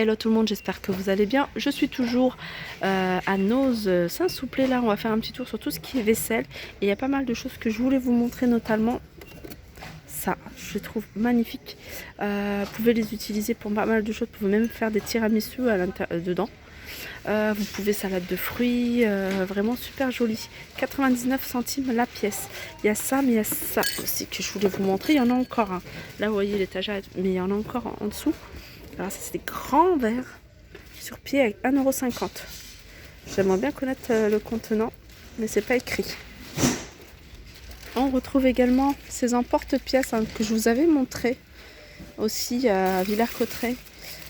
Hello tout le monde, j'espère que vous allez bien. Je suis toujours à Noz Saint-Souplé. Là, on va faire un petit tour sur tout ce qui est vaisselle. Et il y a pas mal de choses que je voulais vous montrer, notamment ça. Je trouve magnifique. Vous pouvez les utiliser pour pas mal de choses. Vous pouvez même faire des tiramisu à dedans. Vous pouvez salade de fruits, vraiment super joli. 99 centimes la pièce. Il y a ça, mais il y a ça aussi que je voulais vous montrer. Il y en a encore. Hein. Là, vous voyez l'étagère, mais il y en a encore en dessous. Alors ça, c'est des grands verres sur pied avec 1,50 €. J'aimerais bien connaître le contenant, mais c'est pas écrit. On retrouve également ces emporte-pièces que je vous avais montré aussi à Villers-Cotterêts.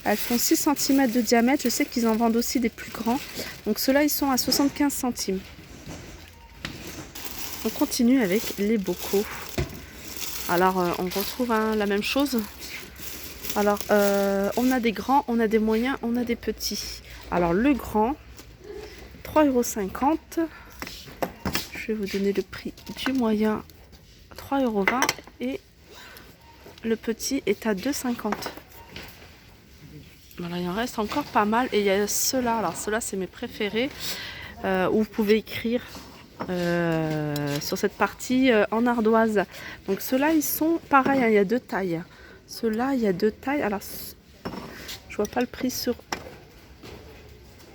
Elles font 6 cm de diamètre. Je sais qu'ils en vendent aussi des plus grands. Donc ceux-là, ils sont à 75 centimes. On continue avec les bocaux. Alors on retrouve la même chose. Alors on a des grands, on a des moyens, on a des petits. Alors le grand, 3,50 €. Je vais vous donner le prix du moyen, 3,20 € et le petit est à 2,50 €. Voilà, il en reste encore pas mal. Et il y a ceux-là, alors ceux-là c'est mes préférés, où vous pouvez écrire sur cette partie en ardoise. Donc ceux-là ils sont pareils, hein, il y a deux tailles. Ceux-là il y a deux tailles. Alors je vois pas le prix sur...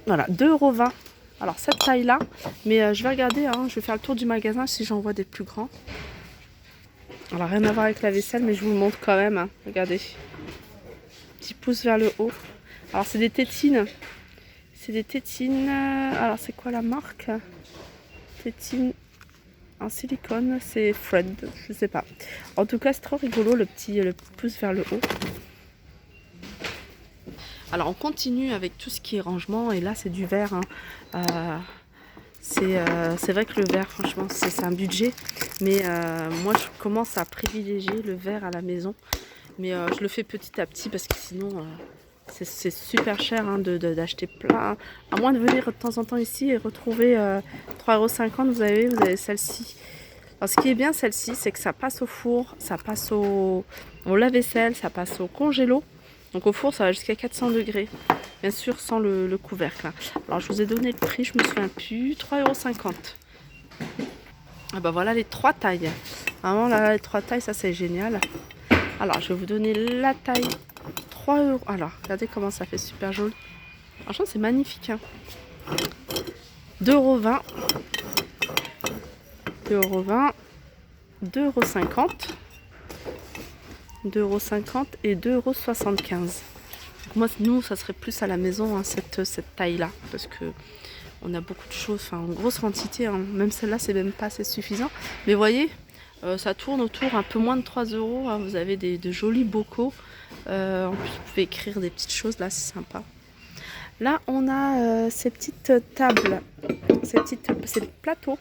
Voilà, 2,20 €. Alors cette taille là, mais je vais regarder, hein, je vais faire le tour du magasin si j'en vois des plus grands. Alors rien à voir avec la vaisselle, mais je vous le montre quand même, hein. Regardez, petit pouce vers le haut. Alors c'est des tétines, alors c'est quoi la marque? Tétine en silicone, c'est Fred, je sais pas. En tout cas c'est trop rigolo, le pouce vers le haut. Alors on continue avec tout ce qui est rangement, et là c'est du verre, hein. C'est vrai que le verre, franchement, c'est un budget, mais moi je commence à privilégier le verre à la maison, mais je le fais petit à petit parce que sinon c'est super cher, hein, d'acheter plein, à moins de venir de temps en temps ici et retrouver 3,50 €. Vous avez celle-ci. Alors ce qui est bien, celle-ci, c'est que ça passe au four, ça passe au lave-vaisselle, ça passe au congélo. Donc au four, ça va jusqu'à 400 degrés. Bien sûr, sans le couvercle. Alors je vous ai donné le prix, je me souviens plus. 3,50 €. Ah bah voilà les trois tailles. Vraiment là, les trois tailles, ça c'est génial. Alors je vais vous donner la taille 3 €. Alors regardez comment ça fait super joli. Franchement, c'est magnifique, hein. 2,20 €. 2,20 €. 2,50 €. 2,50 € et 2,75 €. Moi, nous, ça serait plus à la maison, hein, cette taille-là, parce que on a beaucoup de choses, enfin, en grosse quantité, hein. Même celle-là, c'est même pas assez suffisant. Mais vous voyez, ça tourne autour un peu moins de 3 €, hein. Vous avez de jolis bocaux. En plus, vous pouvez écrire des petites choses, là, c'est sympa. Là, on a ces petites tables, ces plateaux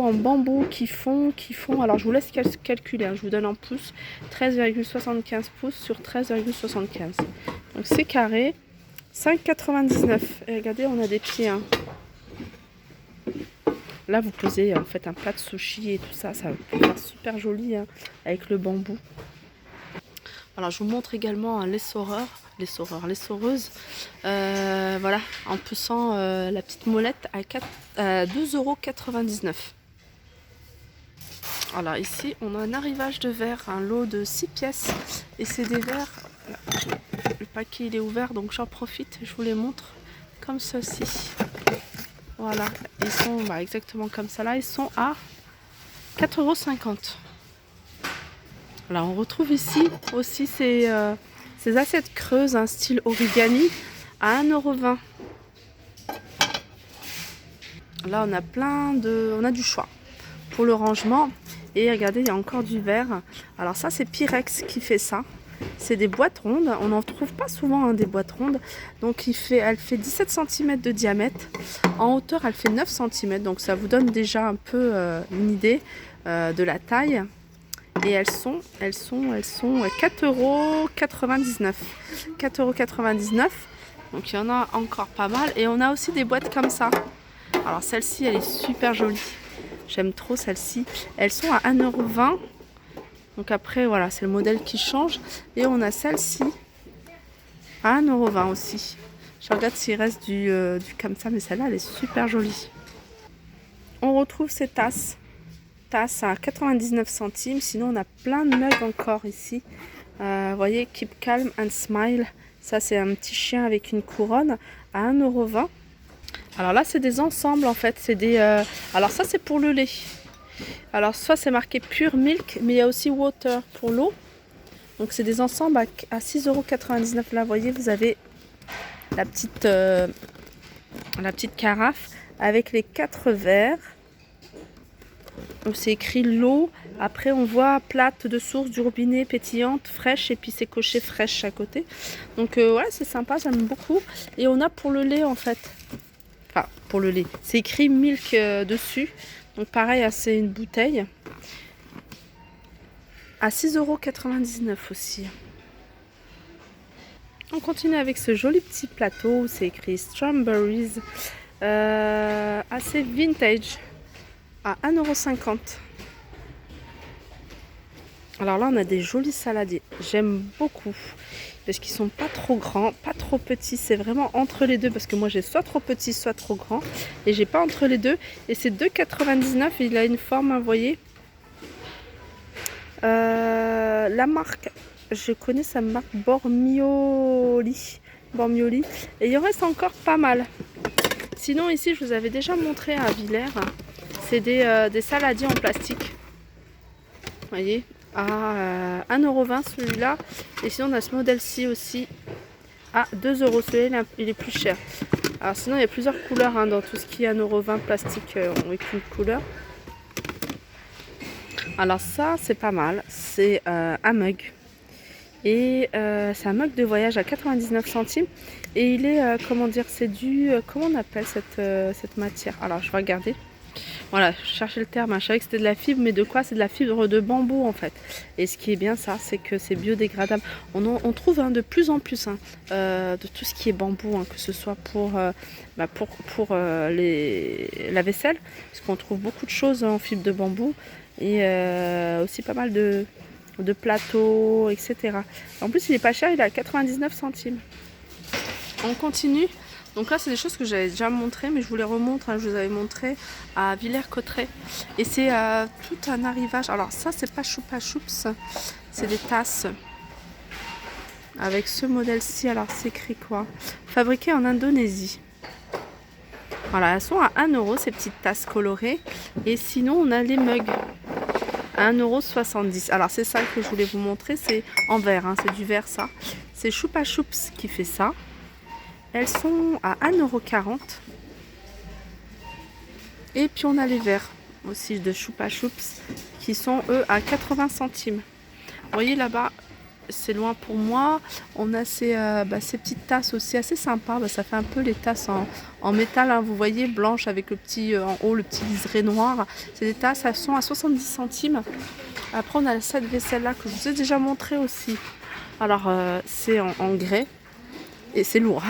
en bambou qui font, alors je vous laisse calculer, hein, je vous donne en pouces, 13,75 pouces sur 13,75. Donc c'est carré, 5,99 €. Et regardez, on a des pieds, hein. Là vous posez en fait un plat de sushi et tout ça, ça peut faire super joli, hein, avec le bambou. Alors je vous montre également l'essoreuse. Voilà, en poussant la petite molette à 2,99 €. Alors ici on a un arrivage de verre, un lot de 6 pièces, et c'est des verres, le paquet il est ouvert donc j'en profite, je vous les montre comme ceci. Voilà, ils sont exactement comme ça là, ils sont à 4,50 €. Là on retrouve ici aussi ces assiettes creuses, un style origami, à 1,20 €. Là on a du choix pour le rangement. Et regardez, il y a encore du verre. Alors ça c'est Pyrex qui fait ça. C'est des boîtes rondes. On n'en trouve pas souvent, hein, des boîtes rondes. Donc elle fait 17 cm de diamètre. En hauteur elle fait 9 cm. Donc ça vous donne déjà un peu une idée de la taille. Et elles sont 4,99 €. 4,99 €. Donc il y en a encore pas mal. Et on a aussi des boîtes comme ça. Alors celle-ci elle est super jolie. J'aime trop celle-ci. Elles sont à 1,20 €. Donc après voilà, c'est le modèle qui change. Et on a celle-ci à 1,20 € aussi. Je regarde s'il reste du comme ça, mais celle-là, elle est super jolie. On retrouve ces tasses. Tasses à 99 centimes. Sinon, on a plein de mugs encore ici. Vous voyez, Keep Calm and Smile. Ça, c'est un petit chien avec une couronne à 1,20 €. Alors là, c'est des ensembles en fait. C'est des. Alors ça, c'est pour le lait. Alors soit c'est marqué Pure Milk, mais il y a aussi Water pour l'eau. Donc c'est des ensembles à 6,99 €. Là, vous voyez, vous avez la petite carafe avec les 4 verres. Donc c'est écrit l'eau. Après, on voit plate de source du robinet, pétillante, fraîche, et puis c'est coché fraîche à côté. Donc ouais, c'est sympa, j'aime beaucoup. Et on a pour le lait en fait. Enfin, pour le lait. C'est écrit Milk dessus. Donc pareil, c'est une bouteille. À 6,99 € aussi. On continue avec ce joli petit plateau où c'est écrit Strawberries. Assez vintage. À 1,50 €. Alors là, on a des jolis saladiers. J'aime beaucoup. Parce qu'ils sont pas trop grands, pas trop petits. C'est vraiment entre les deux. Parce que moi, j'ai soit trop petit, soit trop grand. Et j'ai pas entre les deux. Et c'est 2,99 €. Il a une forme, vous voyez. La marque, je connais sa marque Bormioli. Bormioli. Et il en reste encore pas mal. Sinon, ici, je vous avais déjà montré à Villers. C'est des saladiers en plastique. Vous voyez, à 1,20 € celui-là. Et sinon, on a ce modèle-ci aussi à 2 €. Celui-là, il est plus cher. Alors sinon, il y a plusieurs couleurs dans tout ce qui est 1,20 € plastique avec une couleur. Alors ça, c'est pas mal. C'est un mug. Et c'est un mug de voyage à 99 centimes. Et il est, comment dire, c'est du... comment on appelle cette matière? Alors, je vais regarder. Voilà, je cherchais le terme, je savais que c'était de la fibre, mais de quoi? C'est de la fibre de bambou en fait. Et ce qui est bien, ça, c'est que c'est biodégradable. On trouve de plus en plus de tout ce qui est bambou, que ce soit pour la vaisselle, parce qu'on trouve beaucoup de choses en fibre de bambou, et aussi pas mal de plateaux, etc. En plus, il est pas cher, il est à 99 centimes. On continue. Donc là, c'est des choses que j'avais déjà montré, mais je vous les remontre. Je vous avais montré à Villers-Cotterêts. Et c'est tout un arrivage. Alors ça, c'est pas Choupa Choups, c'est des tasses. Avec ce modèle-ci, alors c'est écrit quoi? Fabriqué en Indonésie. Voilà, elles sont à 1 € ces petites tasses colorées. Et sinon, on a les mugs. À 1,70 €. Alors c'est ça que je voulais vous montrer. C'est en verre, c'est du verre ça. C'est Choupa Choups qui fait ça. Elles sont à 1,40 €. Et puis on a les verres aussi de Choupa Choups qui sont eux à 80 centimes. Vous voyez là-bas, c'est loin pour moi. On a ces petites tasses aussi assez sympas. Ça fait un peu les tasses en métal. Vous voyez, blanches avec le petit en haut, le petit liseré noir. C'est des tasses, elles sont à 70 centimes. Après, on a cette vaisselle-là que je vous ai déjà montré aussi. Alors, c'est en grès. Et c'est lourd.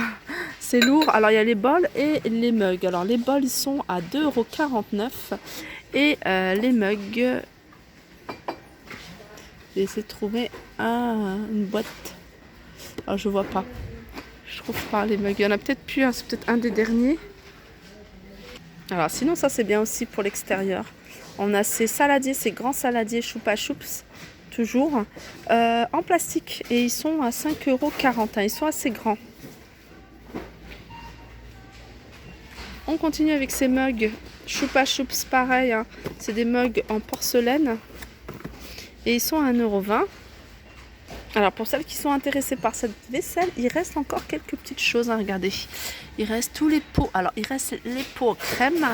C'est lourd. Alors, il y a les bols et les mugs. Alors, les bols, ils sont à 2,49 €. Et les mugs, j'ai essayé de trouver une boîte. Alors, je vois pas. Je trouve pas les mugs. Il y en a peut-être plus. C'est peut-être un des derniers. Alors, sinon, ça, c'est bien aussi pour l'extérieur. On a ces saladiers, ces grands saladiers Choupa Choups. Toujours. En plastique. Et ils sont à 5,40 €. Ils sont assez grands. On continue avec ces mugs Choupa Choups, pareil, c'est des mugs en porcelaine et ils sont à 1,20 €. Alors pour celles qui sont intéressées par cette vaisselle, il reste encore quelques petites choses à regarder. Il reste tous les pots, alors il reste les pots crème,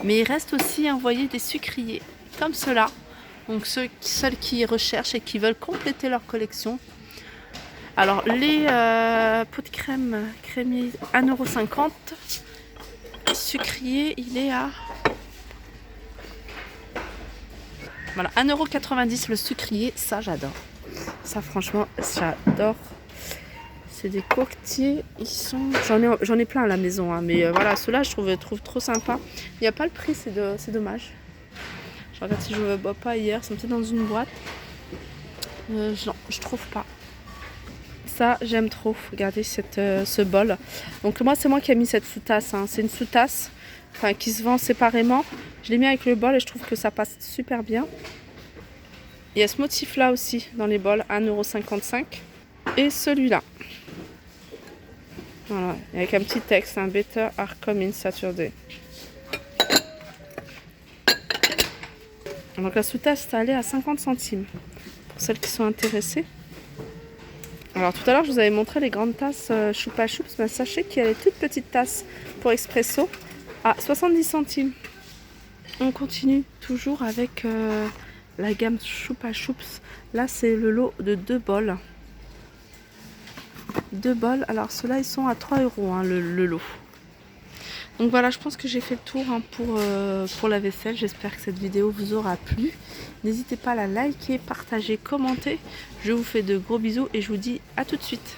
mais il reste aussi, vous voyez, des sucriers comme ceux-là. Donc celles qui recherchent et qui veulent compléter leur collection. Alors les pots de crème crémiers 1,50 €. Sucrier, il est à voilà 1,90 € le sucrier. Ça, j'adore. Ça, franchement, j'adore. C'est des coquetiers. Ils sont, j'en ai plein à la maison, mais voilà, ceux-là, je trouve trop sympa. Il n'y a pas le prix, c'est dommage. Je regarde si je ne vois pas hier. Ils sont peut-être dans une boîte. Non, je trouve pas. Ça, j'aime trop. Regardez ce bol. Donc moi, c'est moi qui ai mis cette sous-tasse. Hein. C'est une sous-tasse qui se vend séparément. Je l'ai mis avec le bol et je trouve que ça passe super bien. Il y a ce motif-là aussi dans les bols, 1,55 €. Et celui-là. Voilà, avec un petit texte, un Better are coming Saturday. Donc la sous-tasse, ça allait à 50 centimes. Pour celles qui sont intéressées. Alors tout à l'heure, je vous avais montré les grandes tasses Choupa Choups. Mais sachez qu'il y a les toutes petites tasses pour expresso à 70 centimes. On continue toujours avec la gamme Choupa Choups. Là, c'est le lot de 2 bols. 2 bols. Alors ceux-là, ils sont à 3 € hein, le lot. Donc voilà, je pense que j'ai fait le tour hein, pour la vaisselle. J'espère que cette vidéo vous aura plu. N'hésitez pas à la liker, partager, commenter. Je vous fais de gros bisous et je vous dis à tout de suite.